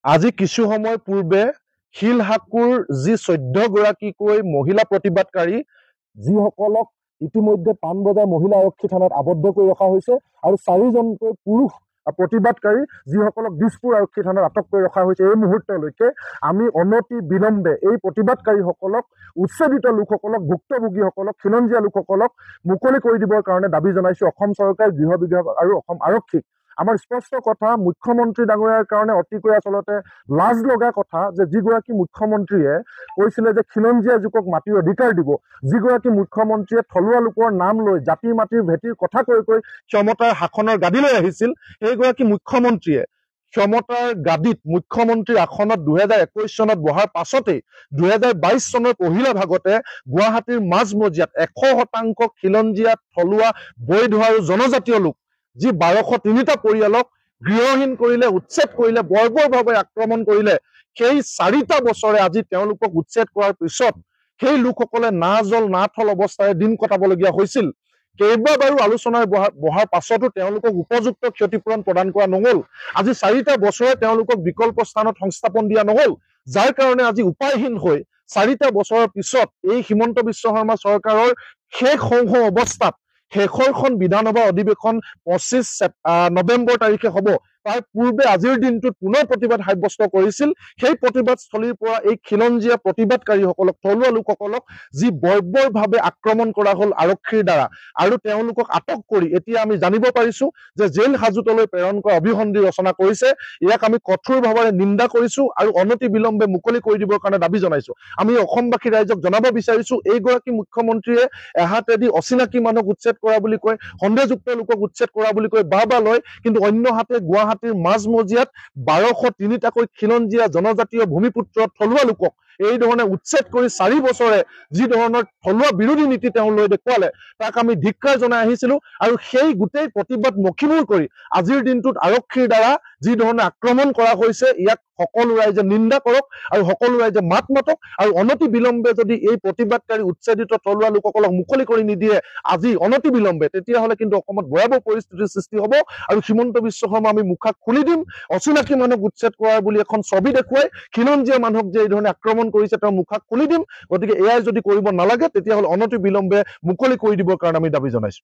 আজি কিছু সময় পূৰ্বে শিলহাকুৰ যি 14 গৰাকীকৈ মহিলা প্ৰতিবাদকাৰী যিসকলক ইতিমধ্যে পাণবজাৰ মহিলা আৰক্ষী থানাত আবদ্ধ কৰি ৰখা হৈছে আৰু 4জনকৈ পুৰুষ প্ৰতিবাদকাৰী যিসকলক দিছপুৰ আৰক্ষী থানাত আটক কৰি ৰখা হৈছে। এই মুহূৰ্তলৈকে আমি অনতি বিলম্বে এই প্ৰতিবাদকাৰীসকলক, উচ্ছেদিত লোকসকলক, ভুক্তভোগীসকলক, খিলঞ্জীয়া লোকসকলক মুকলি কৰি দিবৰ কাৰণে দাবী জনাইছো অসম চৰকাৰ, গৃহ বিভাগ আৰু অসম আৰক্ষীক। আমাৰ স্পষ্ট কথা, মুখ্যমন্ত্ৰী ডাঙৰীয়াৰ কাৰণে অতিকৈ আচলতে লাজ লগা কথা যে যিগৰাকী মুখ্যমন্ত্ৰীয়ে কৈছিলে যে খিলঞ্জীয়া যুৱক মাটিৰ অধিকাৰ দিব, যিগৰাকী মুখ্যমন্ত্ৰীয়ে থলুৱা লোকৰ নাম লৈ জাতি মাটিৰ ভেটিৰ কথা কৈ ক্ষমতাৰ শাসনৰ গাদীলৈ আহিছিল, সেইগৰাকী মুখ্যমন্ত্ৰীয়ে ক্ষমতাৰ গাদীত মুখ্যমন্ত্ৰীৰ আসনত 2021 চনত বহাৰ পাছতেই 2022 চনৰ পহিলা ভাগতে গুৱাহাটীৰ মাজমজিয়াত 100% খিলঞ্জীয়া, থলুৱা, বৈধ আৰু জনজাতীয় লোক যি 1203টা পৰিয়ালক গৃহহীন কৰিলে, উচ্ছেদ কৰিলে, বৰ্বৰভাৱে আক্ৰমণ কৰিলে। সেই 4টা বছৰে আজি তেওঁলোকক উচ্ছেদ কৰাৰ পিছত সেই লোকসকলে না জল না থল অৱস্থাৰে দিন কটাবলগীয়া হৈছিল। কেইবাবাৰো আলোচনাৰ বহাৰ পাছতো তেওঁলোকক উপযুক্ত ক্ষতিপূৰণ প্ৰদান কৰা নহল। আজি 4টা বছৰে তেওঁলোকক বিকল্প স্থানত সংস্থাপন দিয়া নহল, যাৰ কাৰণে আজি উপায়হীন হৈ 4টা বছৰৰ পিছত এই হিমন্ত বিশ্ব শৰ্মা চৰকাৰৰ শেষ হওঁ অৱস্থাত শেষৰখন বিধানসভা অধিৱেশন 25 নৱেম্বৰ তাৰিখে হ'ব। তাৰ পূৰ্বে আজিৰ দিনটোত পুনৰ প্ৰতিবাদ সাব্যস্ত কৰিছিল। সেই প্ৰতিবাদস্থলীৰ পৰা এই খিলঞ্জীয়া প্ৰতিবাদকাৰীসকলক, থলুৱা লোকসকলক যি বৰ্বৰভাৱে আক্ৰমণ কৰা হ'ল আৰক্ষীৰ দ্বাৰা আৰু তেওঁলোকক আটক কৰি এতিয়া আমি জানিব পাৰিছো যে জেল হাজোতলৈ প্ৰেৰণ কৰা অভিসন্ধি ৰচনা কৰিছে। ইয়াক আমি কঠোৰ ভাৱেৰে নিন্দা কৰিছো আৰু অনতি বিলম্বে মুকলি কৰি দিবৰ কাৰণে দাবী জনাইছো। আমি অসমবাসী ৰাইজক জনাব বিচাৰিছো, এইগৰাকী মুখ্যমন্ত্ৰীয়ে এহাতেদি অচিনাকি মানুহক উচ্ছেদ কৰা বুলি কয়, সন্দেহযুক্ত লোকক উচ্ছেদ কৰা বুলি কৈ বাহ লয়, কিন্তু অন্য হাতে গুৱাহাটীৰ মাজমজিয়াত 1203টাকৈ খিলঞ্জীয়া, জনজাতীয়, ভূমিপুত্ৰ, থলুৱা লোকক এই ধৰণে উচ্ছেদ কৰি 4 বছৰে যি ধৰণৰ থলুৱা বিৰোধী নীতি তেওঁ লৈ দেখুৱালে, তাক আমি ধিক্কাৰ জনাই আহিছিলো। আৰু সেই গোটেই প্ৰতিবাদ মষিমূৰ কৰি আজিৰ দিনটোত আৰক্ষীৰ দ্বাৰা যি ধৰণে আক্ৰমণ কৰা হৈছে, ইয়াক সকলো ৰাইজে নিন্দা কৰক আৰু সকলো ৰাইজে মাত মাতক। আৰু অনতি বিলম্বে যদি এই প্ৰতিবাদকাৰী উচ্ছেদিত থলুৱা লোকসকলক মুকলি কৰি নিদিয়ে আজি অনতি বিলম্বে, তেতিয়াহ'লে কিন্তু অসমত ভয়াৱহ পৰিস্থিতিৰ সৃষ্টি হ'ব আৰু হিমন্ত বিশ্ব শৰ্মা আমি মুখা খুলি দিম। অচিনাকি মানুহক উচ্ছেদ কৰাৰ বুলি এখন ছবি দেখুৱাই খিলঞ্জীয়া মানুহক যে এই ধৰণে আক্ৰমণ কৰিছে তেওঁ মুখা খুলি দিম। গতিকে এয়াই যদি কৰিব নালাগে, তেতিয়াহ'লে অনতি বিলম্বে মুকলি কৰি দিবৰ কাৰণে আমি দাবী জনাইছো।